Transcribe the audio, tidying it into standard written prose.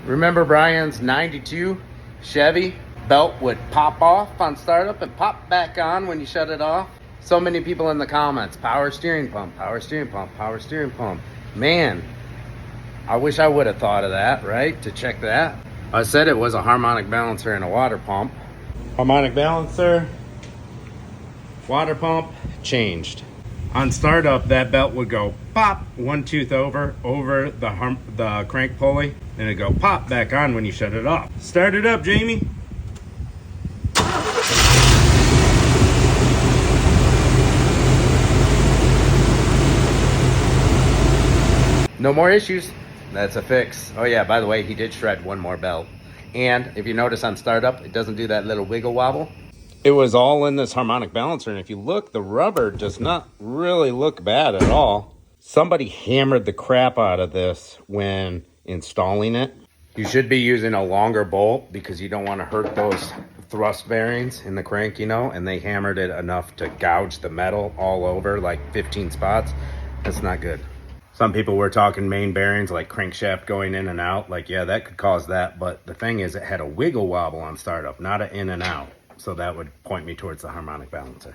Remember Brian's 92 Chevy belt would pop off on startup and pop back on when you shut it off? So many people in the comments, power steering pump, power steering pump, power steering pump. Man, I wish I would have thought of that, right? To check that. I said it was a harmonic balancer and a water pump. Harmonic balancer, water pump, changed. On startup, that belt would go pop one tooth over the crank pulley, and it'd go pop back on when you shut it off. Start it up, Jamie. No more issues. That's a fix. Oh yeah, by the way, he did shred one more belt. And if you notice on startup, it doesn't do that little wiggle wobble. It was all in this harmonic balancer, and if you look, the rubber does not really look bad at all. Somebody hammered the crap out of this when installing it. You should be using a longer bolt because you don't want to hurt those thrust bearings in the crank, you know, and they hammered it enough to gouge the metal all over, like 15 spots. That's not good. Some people were talking main bearings, like crankshaft going in and out. Like, yeah, that could cause that. But the thing is, it had a wiggle wobble on startup, not an in and out. So that would point me towards the harmonic balancer.